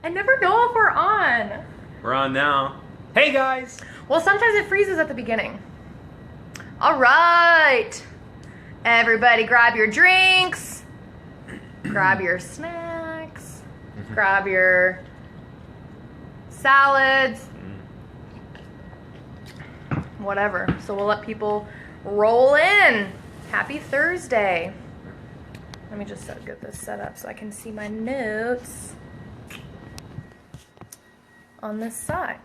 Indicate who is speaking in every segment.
Speaker 1: I never know if we're on.
Speaker 2: We're on now. Hey guys!
Speaker 1: Well, sometimes it freezes at the beginning. All right. Everybody grab your drinks. Grab your snacks. Grab your salads. Whatever. So we'll let people roll in. Happy Thursday. Let me just get this set up so I can see my notes on this side.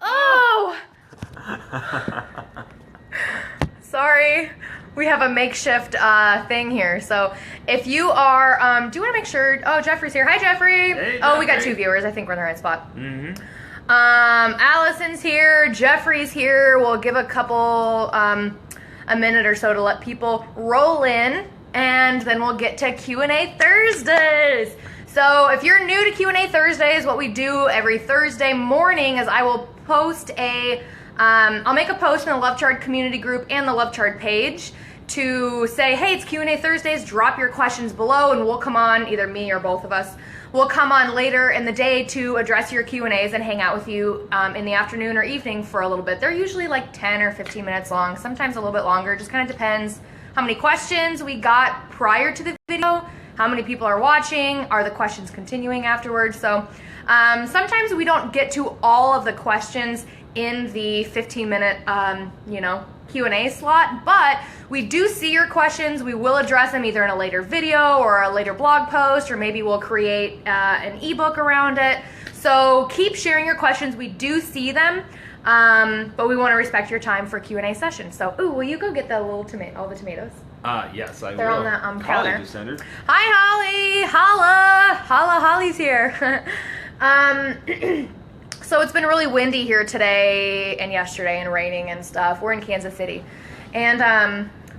Speaker 1: Oh! Sorry. We have a makeshift thing here. So if you are, do you want to make sure, oh, Jeffrey's here. Hi, Jeffrey.
Speaker 2: Hey,
Speaker 1: oh, we got
Speaker 2: Jeffrey.
Speaker 1: 2 viewers. I think we're in the right spot.
Speaker 2: Mm-hmm.
Speaker 1: Allison's here. Jeffrey's here. We'll give a couple, a minute or so to let people roll in, and then we'll get to Q&A Thursdays. So if you're new to Q&A Thursdays, what we do every Thursday morning is I will post I'll make a post in the Love Chart community group and the Love Chart page to say, hey, it's Q&A Thursdays, drop your questions below, and we'll come on, either me or both of us, we'll come on later in the day to address your Q&As and hang out with you in the afternoon or evening for a little bit. They're usually like 10 or 15 minutes long, sometimes a little bit longer, just kind of depends how many questions we got prior to the video, how many people are watching, are the questions continuing afterwards. So sometimes we don't get to all of the questions in the 15-minute, Q&A slot, but we do see your questions. We will address them either in a later video or a later blog post, or maybe we'll create an ebook around it. So keep sharing your questions. We do see them, but we want to respect your time for Q&A session. So, ooh, will you go get the little all the tomatoes?
Speaker 2: Yes, I
Speaker 1: They're
Speaker 2: will.
Speaker 1: on the
Speaker 2: Holly
Speaker 1: counter.
Speaker 2: just entered.
Speaker 1: Hi, Holly. Holla. Holla, Holly's here. So it's been really windy here today and yesterday and raining and stuff. We're in Kansas City. And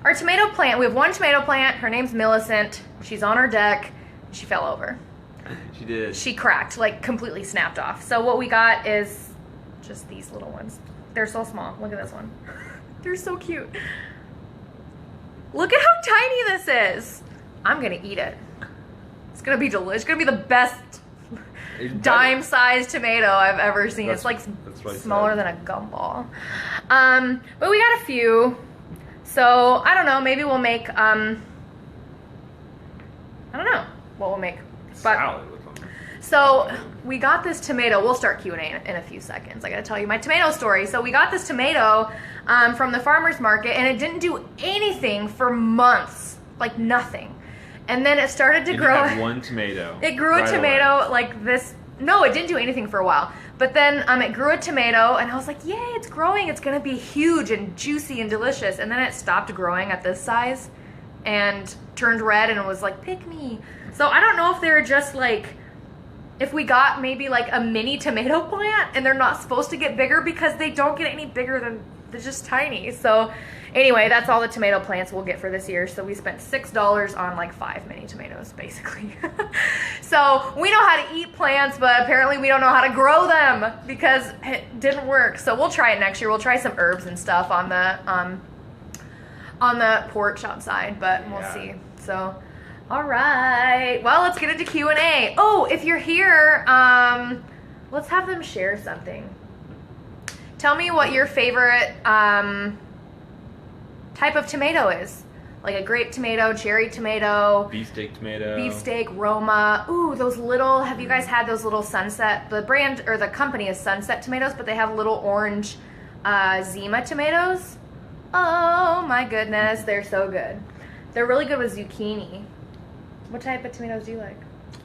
Speaker 1: our tomato plant, we have one tomato plant. Her name's Millicent. She's on our deck. She fell over.
Speaker 2: She did.
Speaker 1: She cracked, like completely snapped off. So what we got is just these little ones. They're so small. Look at this one. They're so cute. Look at how tiny this is. I'm gonna eat it. It's gonna be delicious. It's gonna be the best dime-sized tomato I've ever seen. It's like smaller than a gumball. But we got a few. So I don't know. Maybe we'll make. I don't know what we'll make. But
Speaker 2: salad with them.
Speaker 1: so we got this tomato. We'll start Q&A in a few seconds. I gotta tell you my tomato story. So we got this tomato from the farmer's market, and it didn't do anything for months, like nothing. And then it started to grow.
Speaker 2: Have one tomato.
Speaker 1: It grew a tomato like this. No, it didn't do anything for a while. But then it grew a tomato, and I was like, yay, it's growing. It's gonna be huge and juicy and delicious. And then it stopped growing at this size and turned red and was like, pick me. So I don't know if they're just like, if we got maybe like a mini tomato plant and they're not supposed to get bigger because they don't get any bigger than, they're just tiny. So anyway, that's all the tomato plants we'll get for this year. So we spent $6 on like 5 mini tomatoes, basically. So we know how to eat plants, but apparently we don't know how to grow them because it didn't work. So we'll try it next year. We'll try some herbs and stuff on the porch outside, but we'll see. So, all right. Well, let's get into Q&A. Oh, if you're here, let's have them share something. Tell me what your favorite type of tomato is. Like a grape tomato, cherry tomato,
Speaker 2: Beefsteak tomato.
Speaker 1: beefsteak, Roma. Ooh, those little, have you guys had those little Sunset, the brand or the company is Sunset Tomatoes, but they have little orange Zima tomatoes. Oh my goodness, they're so good. They're really good with zucchini. What type of tomatoes do you like?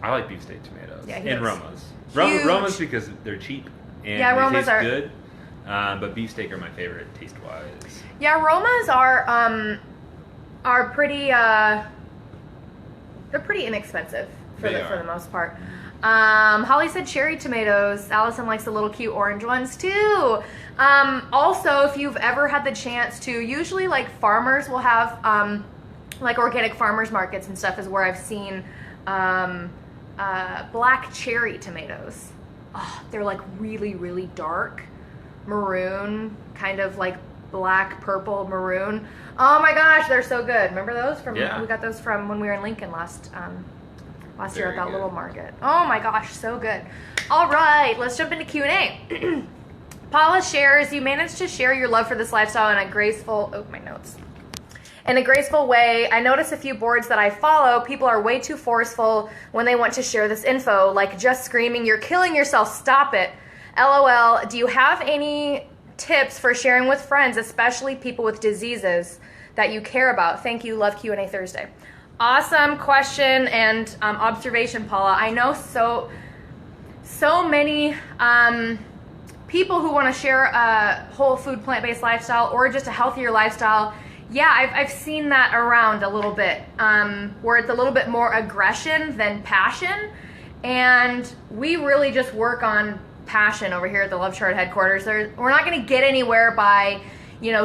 Speaker 2: I like beefsteak tomatoes.
Speaker 1: Yeah,
Speaker 2: and
Speaker 1: likes
Speaker 2: Romas.
Speaker 1: huge.
Speaker 2: Romas because they're cheap and
Speaker 1: Yeah,
Speaker 2: they
Speaker 1: Romas
Speaker 2: taste
Speaker 1: are
Speaker 2: good. But beefsteak are my favorite taste-wise.
Speaker 1: Yeah, Romas are pretty they're pretty inexpensive for the most part. Holly said cherry tomatoes. Allison likes the little cute orange ones too. Also, if you've ever had the chance to, usually like farmers will have like organic farmers markets and stuff is where I've seen black cherry tomatoes. Oh, they're like really, really dark maroon, kind of like black, purple, maroon. Oh my gosh, they're so good. Remember those from?
Speaker 2: Yeah.
Speaker 1: We got those from when we were in Lincoln last last year at
Speaker 2: Very
Speaker 1: that
Speaker 2: good.
Speaker 1: little market. Oh my gosh, so good. All right, let's jump into Q&A. Paula shares, you managed to share your love for this lifestyle in a graceful, in a graceful way. I notice a few boards that I follow, people are way too forceful when they want to share this info, like just screaming, "You're killing yourself, stop it." LOL, do you have any tips for sharing with friends, especially people with diseases that you care about? Thank you, love Q&A Thursday. Awesome question and observation, Paula. I know so many people who want to share a whole food, plant-based lifestyle or just a healthier lifestyle. Yeah, I've seen that around a little bit, where it's a little bit more aggression than passion. And we really just work on passion over here at the Love Chart headquarters. We're not going to get anywhere by,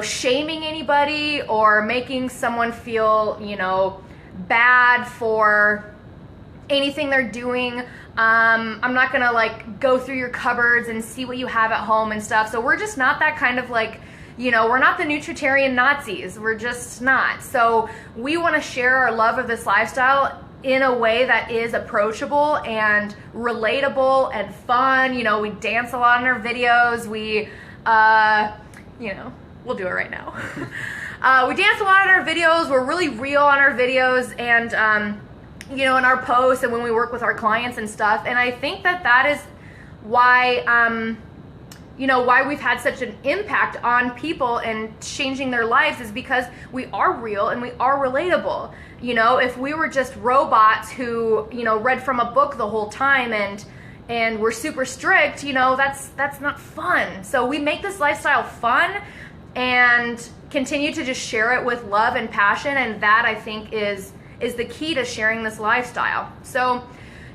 Speaker 1: shaming anybody or making someone feel, bad for anything they're doing. I'm not going to go through your cupboards and see what you have at home and stuff. So we're just not that kind of we're not the nutritarian Nazis. We're just not. So we want to share our love of this lifestyle in a way that is approachable and relatable and fun. We dance a lot in our videos. We, we'll do it right now. We dance a lot in our videos. We're really real on our videos and, in our posts and when we work with our clients and stuff. And I think that is why, why we've had such an impact on people and changing their lives is because we are real and we are relatable. If we were just robots who, read from a book the whole time and we're super strict, that's not fun. So we make this lifestyle fun and continue to just share it with love and passion. And that I think is the key to sharing this lifestyle. So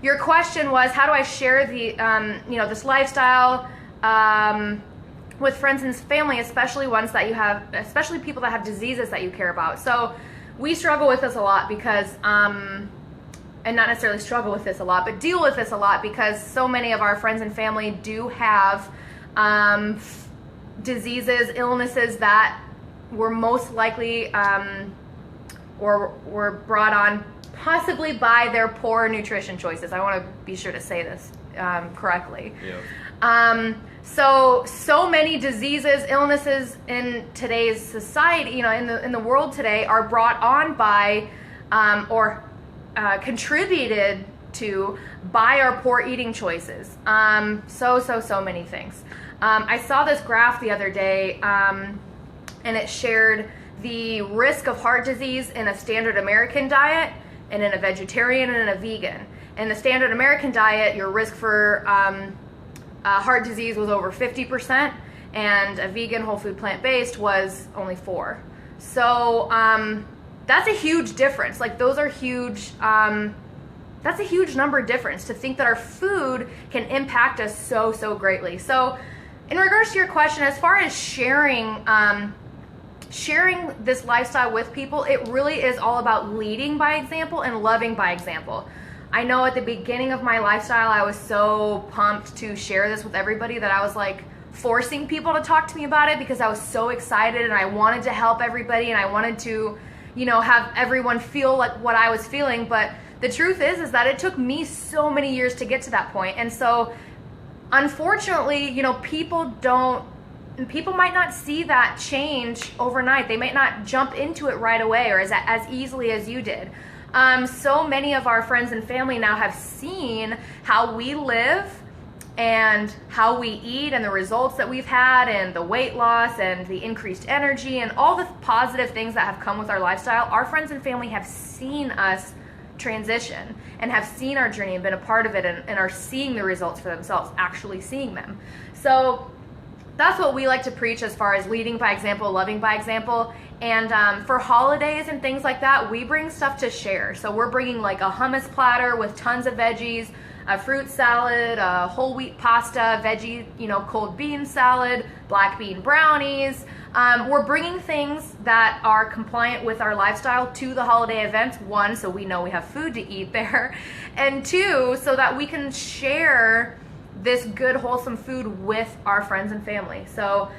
Speaker 1: your question was, how do I share the, this lifestyle with friends and family, especially especially people that have diseases that you care about. So we struggle with this a lot because, and not necessarily struggle with this a lot, but deal with this a lot because so many of our friends and family do have diseases, illnesses that were most likely or were brought on possibly by their poor nutrition choices. I want to be sure to say this correctly.
Speaker 2: Yeah.
Speaker 1: So many diseases, illnesses in today's society, in the world today, are brought on by or contributed to by our poor eating choices. So many things. I saw this graph the other day, and it shared the risk of heart disease in a standard American diet and in a vegetarian and in a vegan. In the standard American diet, your risk for heart disease was over 50%, and a vegan, whole food, plant-based was only 4%. So that's a huge difference. Those are huge. That's a huge number difference to think that our food can impact us so greatly. So in regards to your question, as far as sharing this lifestyle with people, it really is all about leading by example and loving by example. I know at the beginning of my lifestyle, I was so pumped to share this with everybody that I was forcing people to talk to me about it because I was so excited and I wanted to help everybody and I wanted to, have everyone feel like what I was feeling. But the truth is that it took me so many years to get to that point. And so unfortunately, people might not see that change overnight. They might not jump into it right away or as easily as you did. So many of our friends and family now have seen how we live and how we eat and the results that we've had and the weight loss and the increased energy and all the positive things that have come with our lifestyle. Our friends and family have seen us transition and have seen our journey and been a part of it and are seeing the results for themselves, actually seeing them. So that's what we like to preach as far as leading by example, loving by example. And for holidays and things like that, we bring stuff to share. So we're bringing a hummus platter with tons of veggies, a fruit salad, a whole wheat pasta, veggie, cold bean salad, black bean brownies. We're bringing things that are compliant with our lifestyle to the holiday events. 1, so we know we have food to eat there. And 2, so that we can share this good, wholesome food with our friends and family. So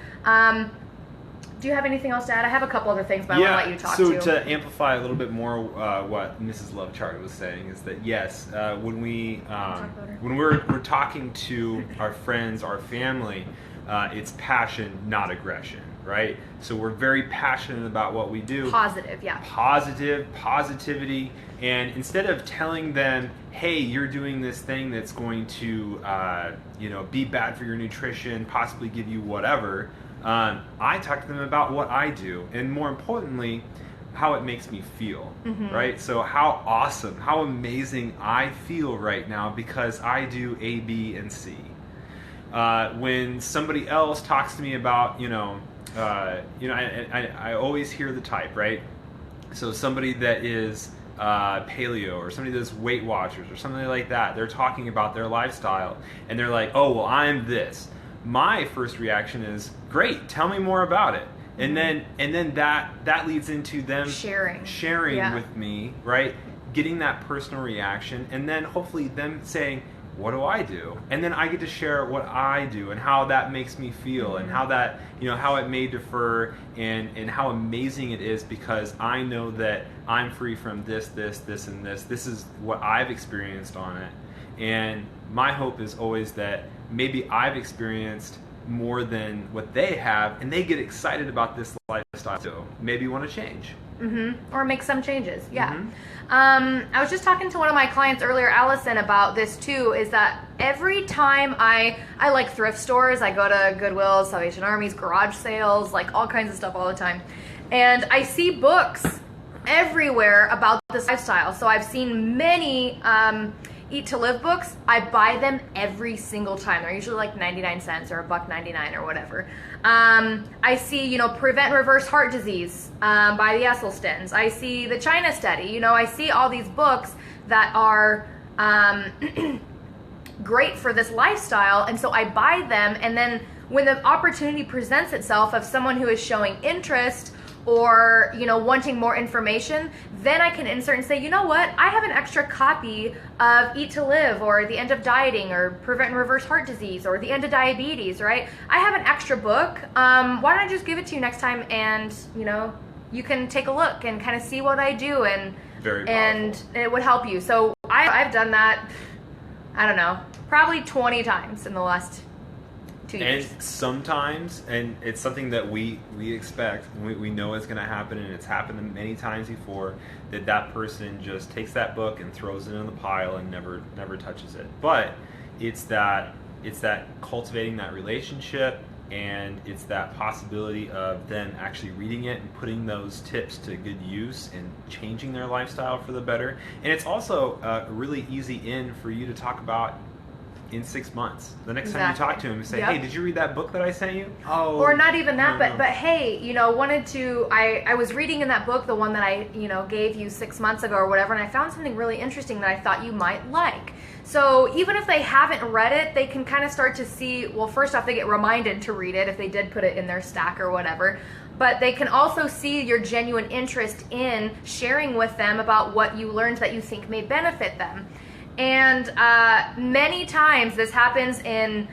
Speaker 1: Do you have anything else to add? I have a couple other things, but I want to let you talk
Speaker 2: so
Speaker 1: too.
Speaker 2: to amplify a little bit more what Mrs. Lovechart was saying is that yes, when we're talking to our friends, our family, it's passion, not aggression, right? So we're very passionate about what we do.
Speaker 1: Positive, yeah.
Speaker 2: Positivity, and instead of telling them, hey, you're doing this thing that's going to be bad for your nutrition, possibly give you whatever, I talk to them about what I do, and more importantly, how it makes me feel, right? So how awesome, how amazing I feel right now because I do A, B, and C. When somebody else talks to me about, I always hear the type, right? So somebody that is paleo or somebody that's Weight Watchers or something like that, they're talking about their lifestyle and they're like, oh, well, I'm this. My first reaction is, great, tell me more about it. And then that leads into them sharing
Speaker 1: yeah.
Speaker 2: with me, right? Getting that personal reaction, and then hopefully them saying, what do I do? And then I get to share what I do and how that makes me feel and how that, how it may differ and how amazing it is because I know that I'm free from this, and this. This is what I've experienced on it. And my hope is always that maybe I've experienced more than what they have and they get excited about this lifestyle. So maybe want to change.
Speaker 1: Or make some changes, yeah. I was just talking to one of my clients earlier, Allison, about this too, is that every time I like thrift stores, I go to Goodwill, Salvation Army's, garage sales, like all kinds of stuff all the time. And I see books everywhere about this lifestyle. So I've seen many Eat to Live books. I buy them every single time. They're usually like 99 cents or $1.99 or whatever. I see, Prevent and Reverse Heart Disease by the Esselstyns. I see the China Study. I see all these books that are great for this lifestyle, and so I buy them, and then when the opportunity presents itself of someone who is showing interest or wanting more information, then I can insert and say, you know what, I have an extra copy of Eat to Live or The End of Dieting or Prevent and Reverse Heart Disease or The End of Diabetes, right? I have an extra book. Why don't I just give it to you next time, and you can take a look and kind of see what I do, and
Speaker 2: Very powerful.
Speaker 1: And it would help you. So I've done that, I don't know, probably 20 times in the last 2 years.
Speaker 2: And sometimes, and it's something that we expect, we know it's going to happen, and it's happened many times before, that person just takes that book and throws it in the pile and never touches it. But it's that cultivating that relationship, and it's that possibility of them actually reading it and putting those tips to good use and changing their lifestyle for the better. And it's also a really easy in for you to talk about in 6 months. The next time you talk to him, you say,
Speaker 1: Yep.
Speaker 2: hey, did you read that book that I sent you? Oh.
Speaker 1: Or not even that,
Speaker 2: no.
Speaker 1: but hey, I was reading in that book, the one that I, gave you 6 months ago or whatever, and I found something really interesting that I thought you might like. So even if they haven't read it, they can kind of start to see, well, first off, they get reminded to read it if they did put it in their stack or whatever. But they can also see your genuine interest in sharing with them about what you learned that you think may benefit them. And many times this happens in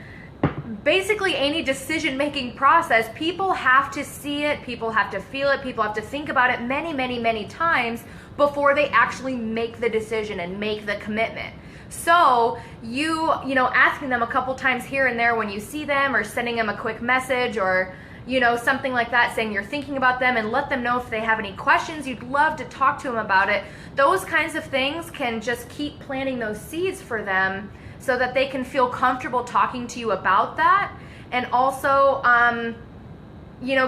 Speaker 1: basically any decision-making process. People have to see it, people have to feel it, people have to think about it many, many, many times before they actually make the decision and make the commitment. So you asking them a couple times here and there when you see them, or sending them a quick message, or something like that, saying you're thinking about them, and let them know if they have any questions, you'd love to talk to them about it. Those kinds of things can just keep planting those seeds for them so that they can feel comfortable talking to you about that. And also,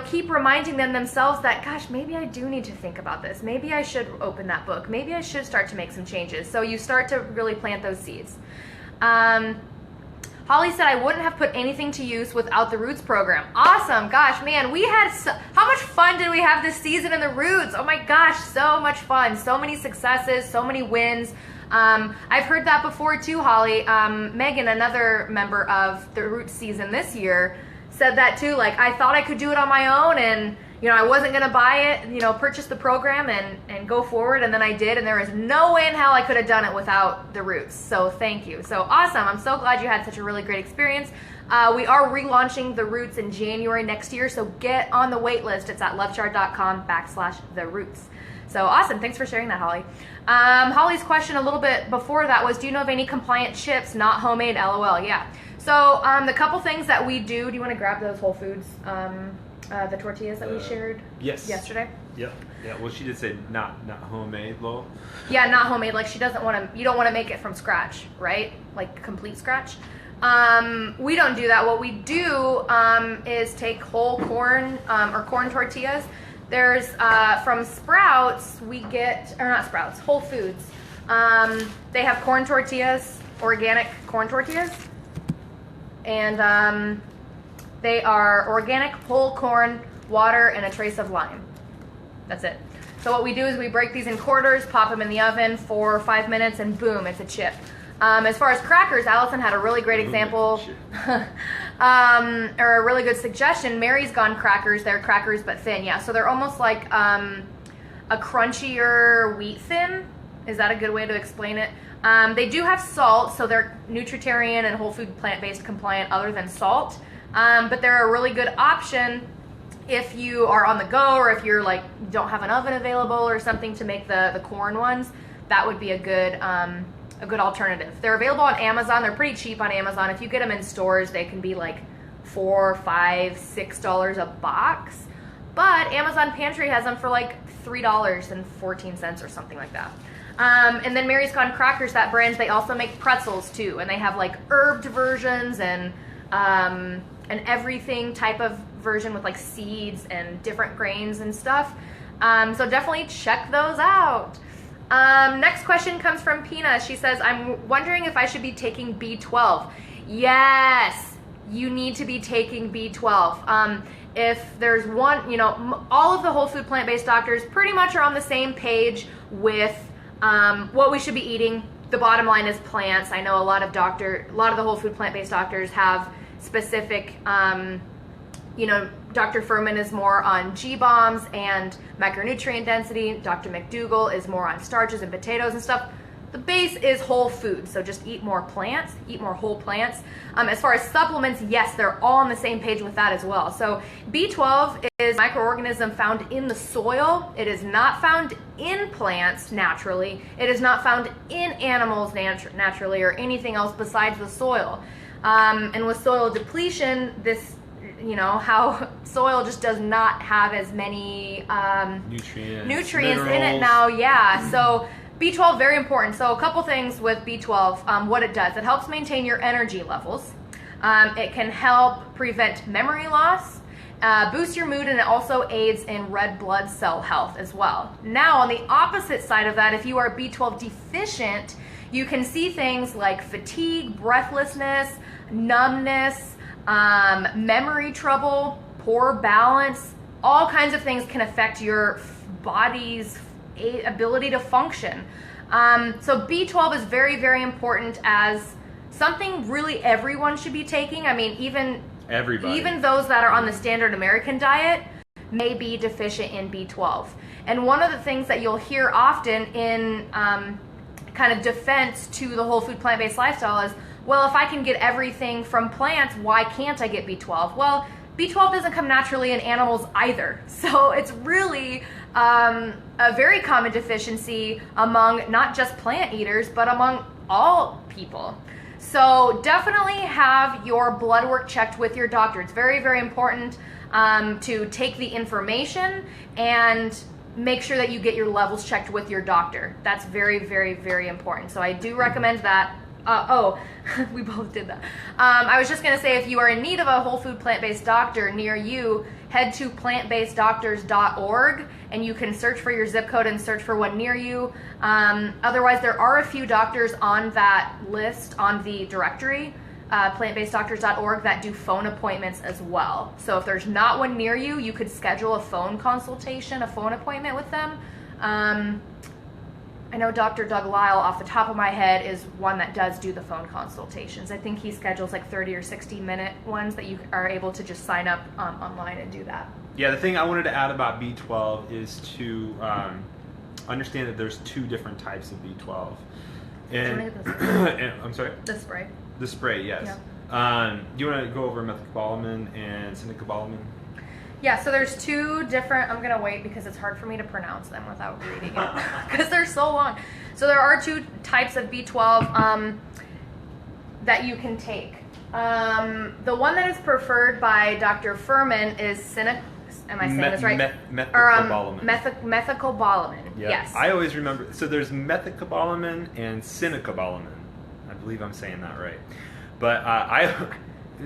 Speaker 1: keep reminding them themselves that, gosh, maybe I do need to think about this. Maybe I should open that book. Maybe I should start to make some changes. So you start to really plant those seeds. Holly said, I wouldn't have put anything to use without the Roots program. Awesome. Gosh, man, we had how much fun did we have this season in the Roots? Oh my gosh, so much fun. So many successes, so many wins. I've heard that before too, Holly. Megan, another member of the Roots season this year, said that too. Like, I thought I could do it on my own, and I wasn't going to buy it, purchase the program and go forward. And then I did. And there is no way in hell I could have done it without the Roots. So thank you. So awesome. I'm so glad you had such a really great experience. We are relaunching the Roots in January next year. So get on the wait list. It's at lovechart.com/the Roots. So awesome. Thanks for sharing that, Holly. Holly's question a little bit before that was, do you know of any compliant chips, not homemade? LOL. Yeah. So the couple things that we do you want to grab those Whole Foods, the tortillas that we shared yesterday?
Speaker 2: Yeah. Well, she did say not homemade, Lowell.
Speaker 1: Yeah, not homemade. Like, you don't want to make it from scratch, right? Like complete scratch. We don't do that. What we do is take whole corn or corn tortillas. There's from Sprouts, Whole Foods. They have corn tortillas, organic corn tortillas. And they are organic, whole corn, water, and a trace of lime. That's it. So what we do is we break these in quarters, pop them in the oven for 5 minutes, and boom, it's a chip. As far as crackers, Allison had a really great example, or a really good suggestion. Mary's Gone crackers. They're crackers but thin. Yeah, so they're almost like a crunchier wheat thin. Is that a good way to explain it? They do have salt, so they're nutritarian and whole food plant-based compliant other than salt. But they're a really good option if you are on the go, or if you're like don't have an oven available or something to make the corn ones. That would be a good alternative. They're available on Amazon. They're pretty cheap on Amazon. If you get them in stores, they can be like $4, $5, $6 a box. But Amazon Pantry has them for like $3.14 or something like that. And then Mary's Gone Crackers, that brand, they also make pretzels too, and they have like herbed versions and everything type of version with like seeds and different grains and stuff. So definitely check those out. Next question comes from Pina. She says, I'm wondering if I should be taking B12. Yes, you need to be taking B12. If there's one, all of the whole food plant-based doctors pretty much are on the same page with what we should be eating. The bottom line is plants. I know a lot of the whole food plant-based doctors have specific, Dr. Furman is more on G-bombs and micronutrient density. Dr. McDougall is more on starches and potatoes and stuff. The base is whole food, so just eat more plants, eat more whole plants. As far as supplements, yes, they're all on the same page with that as well. So B12 is a microorganism found in the soil. It is not found in plants naturally. It is not found in animals naturally or anything else besides the soil. And with soil depletion, how soil just does not have as many nutrients in it now. Yeah, so B12, very important. So a couple things with B12, what it does. It helps maintain your energy levels. It can help prevent memory loss, boost your mood, and it also aids in red blood cell health as well. Now, on the opposite side of that, if you are B12 deficient, you can see things like fatigue, breathlessness, numbness, memory trouble, poor balance. All kinds of things can affect your body's ability to function. So B12 is very, very important as something really everyone should be taking. I mean, even those that are on the standard American diet may be deficient in B12. And one of the things that you'll hear often in kind of defense to the whole food plant-based lifestyle is, well, if I can get everything from plants, why can't I get B12? Well, B12 doesn't come naturally in animals either. So it's really a very common deficiency among not just plant eaters, but among all people. So definitely have your blood work checked with your doctor. It's very, very important to take the information and make sure that you get your levels checked with your doctor. That's very, very, very important. So I do recommend that. We both did that. I was just going to say, if you are in need of a whole food plant-based doctor near you, head to plantbaseddoctors.org and you can search for your zip code and search for one near you. Otherwise, there are a few doctors on that list on the directory, plantbaseddoctors.org, that do phone appointments as well. So if there's not one near you, you could schedule a phone consultation, a phone appointment with them. I know Dr. Doug Lyle, off the top of my head, is one that does do the phone consultations. I think he schedules like 30 or 60 minute ones that you are able to just sign up online and do that.
Speaker 2: Yeah, the thing I wanted to add about B12 is to understand that there's two different types of B12. And, I'm sorry?
Speaker 1: The spray.
Speaker 2: The spray, yes.
Speaker 1: Yeah.
Speaker 2: Do you want to go over methylcobalamin and cinacobalamin?
Speaker 1: Yeah, so there's two different, I'm going to wait because it's hard for me to pronounce them without reading it because they're so long. So there are two types of B12 that you can take. The one that is preferred by Dr. Furman is am I saying this right?
Speaker 2: Methylcobalamin.
Speaker 1: Methylcobalamin,
Speaker 2: Yeah.
Speaker 1: yes.
Speaker 2: I always remember, so there's methylcobalamin and cinacobalamin. I believe I'm saying that right. But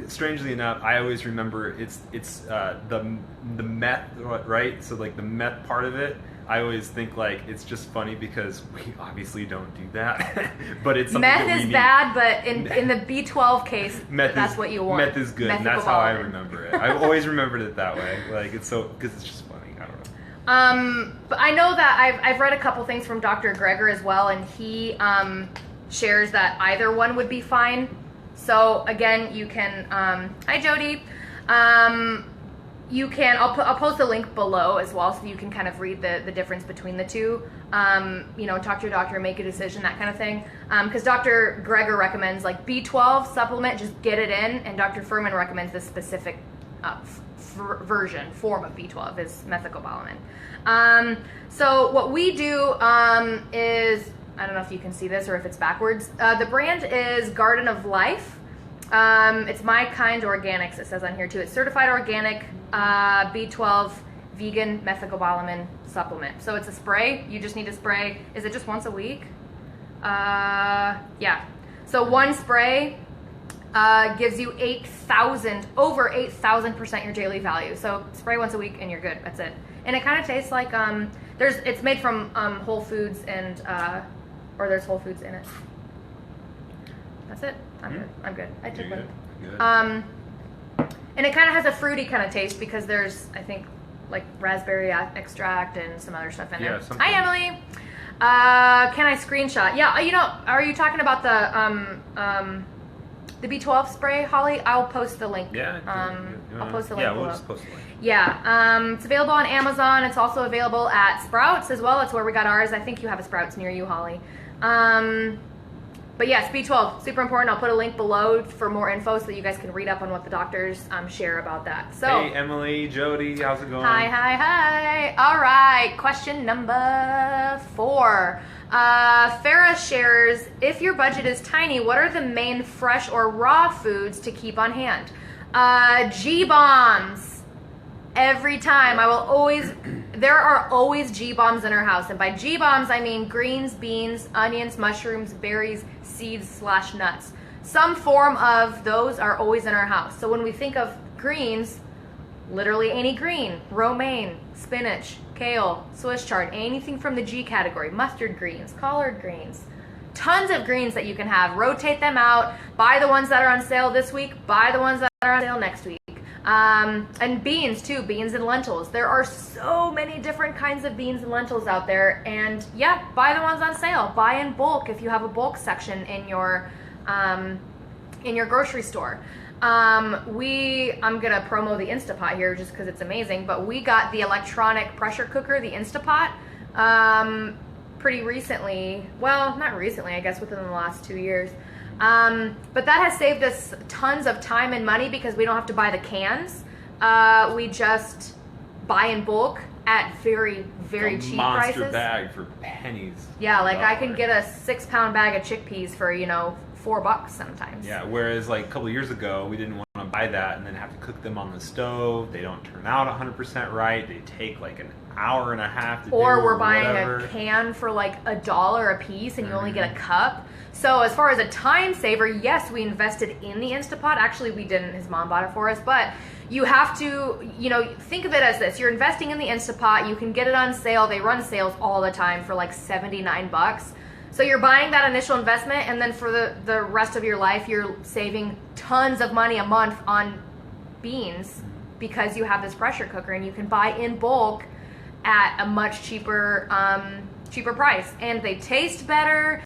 Speaker 2: strangely enough, I always remember it's the meth, right? So like the meth part of it, I always think like it's just funny because we obviously don't do that. But it's something
Speaker 1: meth
Speaker 2: that we
Speaker 1: is
Speaker 2: need.
Speaker 1: bad, but in the B12 case, that's what you want.
Speaker 2: Meth is good, and that's how I remember it. I've always remembered it that way. Like it's so because it's just funny. I don't know.
Speaker 1: But I know that I've read a couple things from Dr. Greger as well, and he shares that either one would be fine. So again, you can. Hi, Jody. You can. I'll post a link below as well, so you can kind of read the difference between the two. Talk to your doctor, make a decision, that kind of thing. Because Dr. Greger recommends like B12 supplement, just get it in, and Dr. Furman recommends this specific form of B12 is methylcobalamin. So what we do is, I don't know if you can see this or if it's backwards. The brand is Garden of Life. It's My Kind Organics, it says on here too. It's certified organic B12 vegan methylcobalamin supplement. So it's a spray. You just need to spray. Is it just once a week? Yeah. So one spray gives you over 8,000% your daily value. So spray once a week and you're good. That's it. And it kind of tastes like it's made from Whole Foods and or there's Whole Foods in it. That's it. I'm good. I took one.
Speaker 2: Good.
Speaker 1: And it kind of has a fruity kind of taste because there's, I think, like raspberry extract and some other stuff in there.
Speaker 2: Something.
Speaker 1: Hi, Emily. Can I screenshot? Yeah, are you talking about the B12 spray, Holly? I'll post the link.
Speaker 2: Yeah.
Speaker 1: I'll post the link below.
Speaker 2: We'll just post the link.
Speaker 1: Yeah, it's available on Amazon. It's also available at Sprouts as well. It's where we got ours. I think you have a Sprouts near you, Holly. But yes, B12, super important. I'll put a link below for more info so that you guys can read up on what the doctors share about that. So,
Speaker 2: hey, Emily, Jody, how's it going?
Speaker 1: Hi. All right, question number 4. Farah shares, if your budget is tiny, what are the main fresh or raw foods to keep on hand? G-bombs. Every time. There are always G-bombs in our house. And by G-bombs, I mean greens, beans, onions, mushrooms, berries, seeds / nuts. Some form of those are always in our house. So when we think of greens, literally any green, romaine, spinach, kale, Swiss chard, anything from the G category, mustard greens, collard greens, tons of greens that you can have. Rotate them out. Buy the ones that are on sale this week. Buy the ones that are on sale next week. And beans too, beans and lentils. There are so many different kinds of beans and lentils out there, and yeah, buy the ones on sale. Buy in bulk if you have a bulk section in your grocery store. I'm gonna promo the Instapot here just because it's amazing, but we got the electronic pressure cooker, the Instapot, pretty recently. Well, not recently, I guess within the last 2 years. But that has saved us tons of time and money because we don't have to buy the cans. We just buy in bulk at very, very cheap prices.
Speaker 2: Monster bag for pennies.
Speaker 1: Yeah, like I can get a 6-pound bag of chickpeas for, $4 sometimes.
Speaker 2: Yeah, whereas like a couple years ago, we didn't want to buy that and then have to cook them on the stove. They don't turn out 100% right. They take like an hour and a half to do
Speaker 1: or we're buying
Speaker 2: whatever.
Speaker 1: A can for like $1 a piece and you only get a cup. So as far as a time saver, yes, we invested in the Instapot. Actually, we didn't. His mom bought it for us. But you have to, think of it as this. You're investing in the Instapot. You can get it on sale. They run sales all the time for like $79. So you're buying that initial investment, and then for the rest of your life, you're saving tons of money a month on beans because you have this pressure cooker, and you can buy in bulk at a much cheaper price. And they taste better.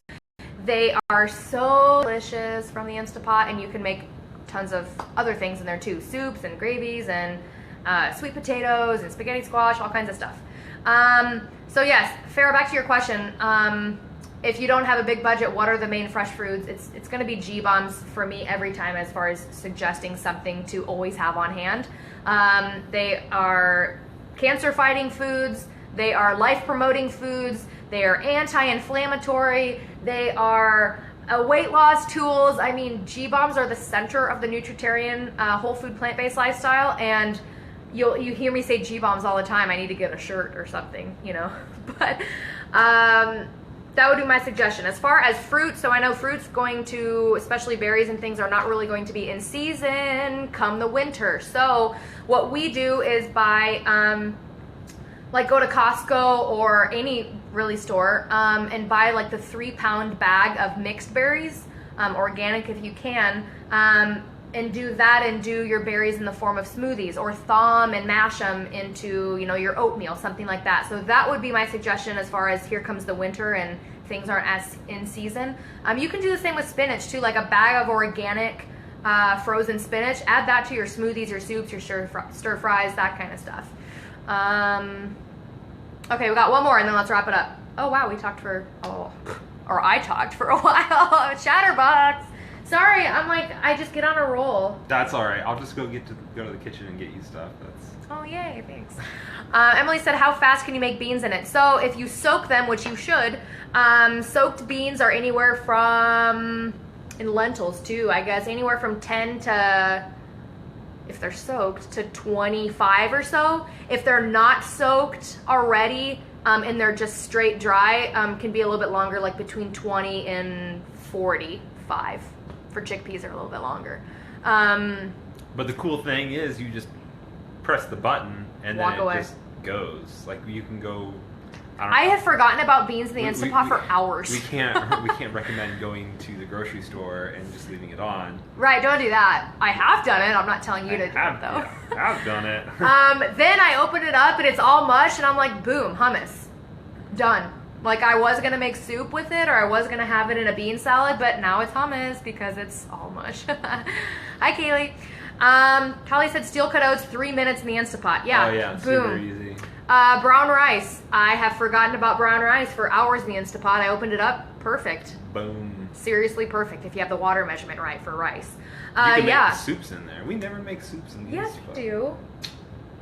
Speaker 1: They are so delicious from the Instapot, and you can make tons of other things in there too. Soups and gravies and sweet potatoes and spaghetti squash, all kinds of stuff. So yes, Farrah, back to your question. If you don't have a big budget, what are the main fresh foods? It's going to be G-Bombs for me every time as far as suggesting something to always have on hand. They are cancer-fighting foods. They are life-promoting foods. They are anti-inflammatory. They are weight loss tools. I mean, G-Bombs are the center of the nutritarian, whole food, plant-based lifestyle, and you hear me say G-Bombs all the time. I need to get a shirt or something, you know. But that would be my suggestion. As far as fruit, so I know fruit's going to, especially berries and things, are not really going to be in season come the winter. So what we do is buy, like go to Costco or any really store and buy like the 3-pound bag of mixed berries, organic if you can, and do that and do your berries in the form of smoothies or thaw them and mash them into, you know, your oatmeal, something like that. So that would be my suggestion as far as here comes the winter and things aren't as in season. You can do the same with spinach too, like a bag of organic frozen spinach. Add that to your smoothies, your soups, your stir fries, that kind of stuff. Okay, we got one more and then let's wrap it up. Oh wow, we talked for, or I talked for a while. Chatterbox. Sorry, I'm like, I just get on a roll.
Speaker 2: That's all right. I'll just go to the kitchen and get you stuff.
Speaker 1: Oh, yay, thanks. Emily said, how fast can you make beans in it? So if you soak them, which you should, soaked beans are anywhere from, in lentils too, I guess, anywhere from 10 to, if they're soaked, to 25 or so. If they're not soaked already and they're just straight dry, can be a little bit longer, like between 20 and 45. For chickpeas are a little bit longer.
Speaker 2: But the cool thing is you just press the button and then it just goes. Like you can go.
Speaker 1: I have forgotten about beans in the Instapot for hours.
Speaker 2: We can't recommend going to the grocery store and just leaving it on.
Speaker 1: Right, don't do that. I have done it. I'm not telling you to do it though.
Speaker 2: Yeah, I've done it.
Speaker 1: Then I open it up and it's all mush and I'm like, boom, hummus, done. Like I was gonna make soup with it or I was gonna have it in a bean salad, but now it's hummus because it's all mush. Hi, Kaylee. Callie said steel cut oats, 3 minutes in the Instapot. Yeah,
Speaker 2: oh, yeah,
Speaker 1: boom.
Speaker 2: super easy.
Speaker 1: Brown rice. I have forgotten about brown rice for hours in the Instapot. I opened it up, perfect.
Speaker 2: Boom.
Speaker 1: Seriously perfect if you have the water measurement right for rice.
Speaker 2: You can make soups in there. We never make soups in the Instapot.
Speaker 1: Yes, we do.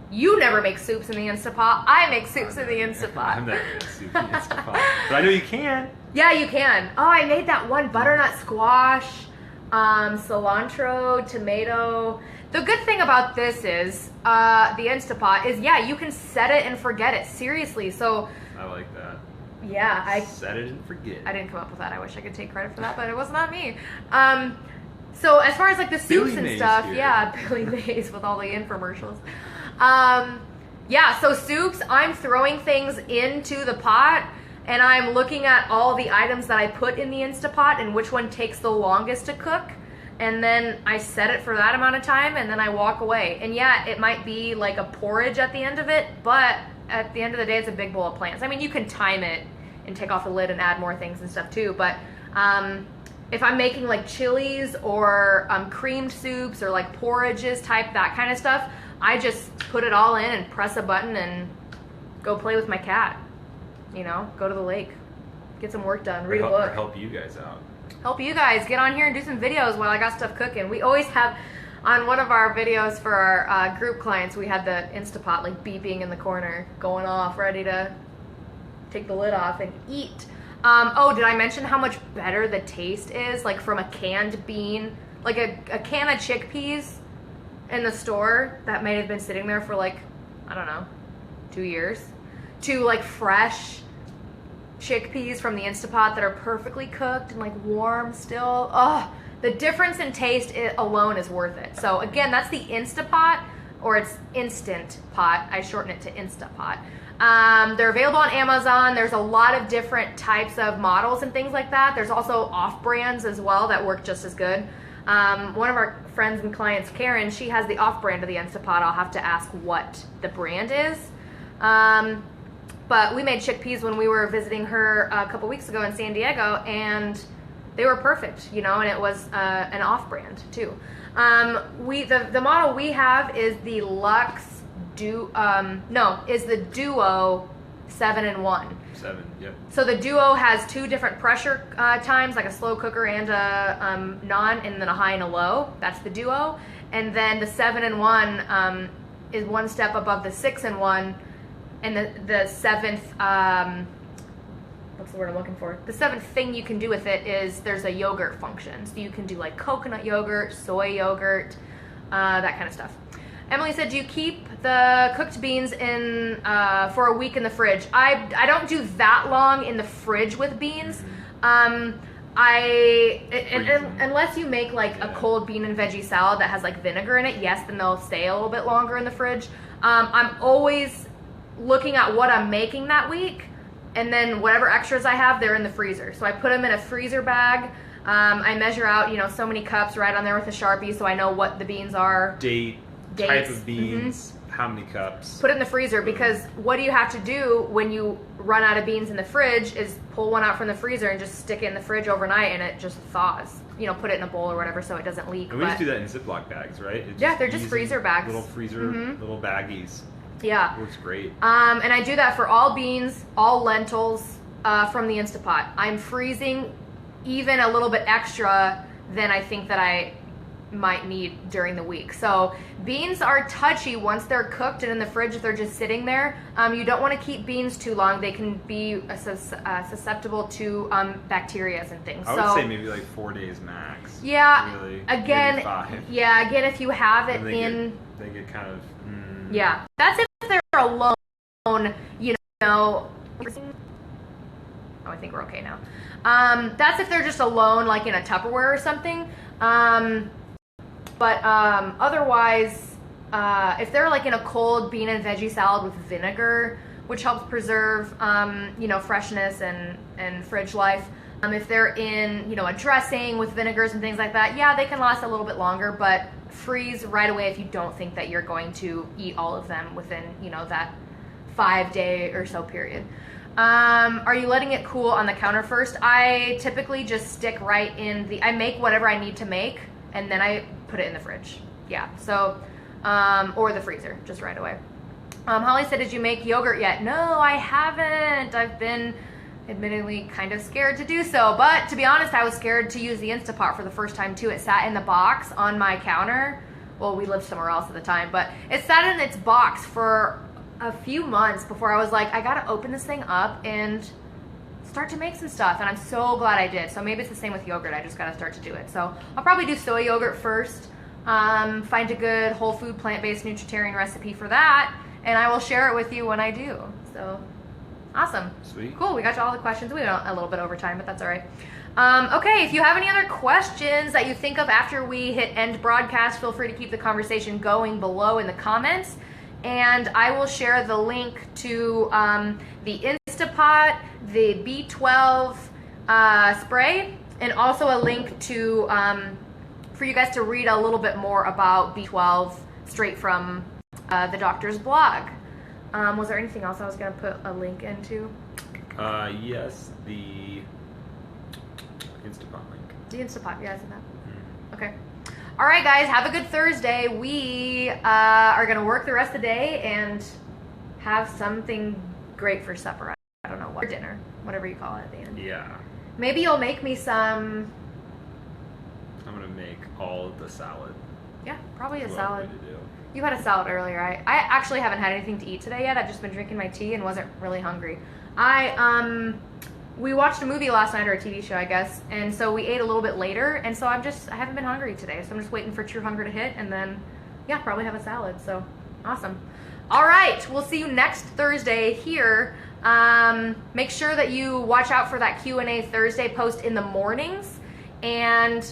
Speaker 1: You never make soups in the Instapot. I make soups in the Instapot.
Speaker 2: I've never made a soup in the Instapot. But I know you can.
Speaker 1: Yeah, you can. Oh, I made that one butternut squash, cilantro, tomato. The good thing about this is, the Instapot is, yeah, you can set it and forget it. Seriously. So.
Speaker 2: I like that.
Speaker 1: Yeah,
Speaker 2: set it and forget.
Speaker 1: I didn't come up with that. I wish I could take credit for that, but it was not me. So as far as like the soups
Speaker 2: Billy
Speaker 1: and
Speaker 2: Mays
Speaker 1: stuff,
Speaker 2: here.
Speaker 1: yeah, Billy Mays with all the infomercials. Yeah, so soups, I'm throwing things into the pot and I'm looking at all the items that I put in the Instapot and which one takes the longest to cook. And then I set it for that amount of time and then I walk away. And yeah, it might be like a porridge at the end of it, but at the end of the day, it's a big bowl of plants. I mean, you can time it and take off the lid and add more things and stuff too, but if I'm making like chilies or creamed soups or like porridges type, that kind of stuff, I just put it all in and press a button and go play with my cat. You know, go to the lake, get some work done, read a book.
Speaker 2: Or help you guys out.
Speaker 1: Help you guys get on here and do some videos while I got stuff cooking. We always have, on one of our videos for our group clients, we had the Instapot like beeping in the corner, going off, ready to take the lid off and eat. Oh, did I mention how much better the taste is, like from a canned bean, like a can of chickpeas in the store that may have been sitting there for like, I don't know, 2 years, to like fresh chickpeas from the Instapot that are perfectly cooked and like warm still. Oh, the difference in taste alone is worth it. So again, that's the Instapot, or it's Instant Pot. I shorten it to Instapot. They're available on Amazon. There's a lot of different types of models and things like that. There's also off-brands as well that work just as good. One of our friends and clients, Karen, she has the off-brand of the Instapot. I'll have to ask what the brand is. But we made chickpeas when we were visiting her a couple weeks ago in San Diego, and they were perfect, you know, and it was an off-brand too. The model we have is the Lux is the Duo 7-in-1.
Speaker 2: 7, yep.
Speaker 1: So the Duo has 2 different pressure times, like a slow cooker and a non, and then a high and a low. That's the Duo. And then the 7-in-1 is 1 step above the 6-in-1, and the 7th, what's the word I'm looking for? The 7th thing you can do with it is there's a yogurt function. So you can do like coconut yogurt, soy yogurt, that kind of stuff. Emily said, do you keep the cooked beans in for a week in the fridge? I don't do that long in the fridge with beans. Unless you make like a cold bean and veggie salad that has like vinegar in it, yes, then they'll stay a little bit longer in the fridge. I'm always looking at what I'm making that week, and then whatever extras I have, they're in the freezer. So I put them in a freezer bag. I measure out, so many cups right on there with a Sharpie, so I know what the beans are.
Speaker 2: Dates. Type of beans, how many cups.
Speaker 1: Put it in the freezer, because what do you have to do when you run out of beans in the fridge is pull one out from the freezer and just stick it in the fridge overnight, and it just thaws. Put it in a bowl or whatever so it doesn't leak.
Speaker 2: And we just do that in Ziploc bags, right?
Speaker 1: They're just freezer bags.
Speaker 2: Little freezer, little baggies.
Speaker 1: Yeah.
Speaker 2: It works great.
Speaker 1: And I do that for all beans, all lentils from the Instapot. I'm freezing even a little bit extra than I think that I might need during the week. So beans are touchy once they're cooked and in the fridge. If they're just sitting there, you don't want to keep beans too long. They can be susceptible to bacteria and things.
Speaker 2: I would say maybe like 4 days max.
Speaker 1: Yeah.
Speaker 2: Really.
Speaker 1: Again.
Speaker 2: Maybe 5.
Speaker 1: Yeah. Again, if you have it
Speaker 2: they get kind of.
Speaker 1: Yeah. That's if they're alone. Oh, I think we're okay now. That's if they're just alone, like in a Tupperware or something. But otherwise, if they're like in a cold bean and veggie salad with vinegar, which helps preserve, freshness and fridge life. If they're in, a dressing with vinegars and things like that, yeah, they can last a little bit longer, but freeze right away if you don't think that you're going to eat all of them within, that 5-day or so period. Are you letting it cool on the counter first? I typically just stick right in I make whatever I need to make, and then I put it in the fridge. Yeah, so, or the freezer, just right away. Holly said, did you make yogurt yet? No, I haven't. I've been admittedly kind of scared to do so, but to be honest, I was scared to use the Instapot for the first time too. It sat in the box on my counter. Well, we lived somewhere else at the time, but it sat in its box for a few months before I was like, I gotta open this thing up and start to make some stuff, and I'm so glad I did. So maybe it's the same with yogurt. I just gotta start to do it. So I'll probably do soy yogurt first, find a good whole food plant-based nutritarian recipe for that, and I will share it with you when I do. So awesome.
Speaker 2: Sweet. Cool.
Speaker 1: We got to all the questions. We went a little bit over time, but that's all right. Okay, if you have any other questions that you think of after we hit end broadcast, feel free to keep the conversation going below in the comments. And I will share the link to the Instapot, the B12 spray, and also a link to for you guys to read a little bit more about B12 straight from the doctor's blog. Was there anything else I was going to put a link into?
Speaker 2: Yes, the Instapot link.
Speaker 1: The Instapot, yeah, I said that. Okay. All right, guys, have a good Thursday. We are going to work the rest of the day and have something great for supper. I don't know what. For dinner, whatever you call it at the end.
Speaker 2: Yeah.
Speaker 1: Maybe you'll make me some.
Speaker 2: I'm going to make all of the salad.
Speaker 1: Yeah, probably a
Speaker 2: What
Speaker 1: salad.
Speaker 2: way to do.
Speaker 1: You had a salad earlier. I actually haven't had anything to eat today yet. I've just been drinking my tea and wasn't really hungry. We watched a movie last night, or a TV show, I guess, and so we ate a little bit later, and so I haven't been hungry today, so I'm just waiting for true hunger to hit, and then, yeah, probably have a salad, so awesome. All right, we'll see you next Thursday here. Make sure that you watch out for that Q&A Thursday post in the mornings, and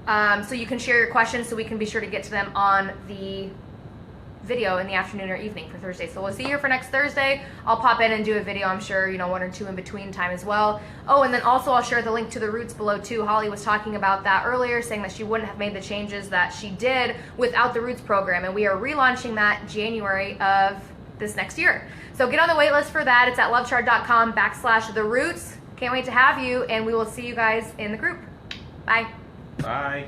Speaker 1: so you can share your questions so we can be sure to get to them on the video in the afternoon or evening for Thursday. So we'll see you here for next Thursday. I'll pop in and do a video, I'm sure, 1 or 2 in between time as well. Oh, and then also I'll share the link to the Roots below too. Holly was talking about that earlier, saying that she wouldn't have made the changes that she did without the Roots program, and we are relaunching that January of this next year. So get on the wait list for that. It's at lovechart.com/theroots. Can't wait to have you, and we will see you guys in the group. Bye.
Speaker 2: Bye.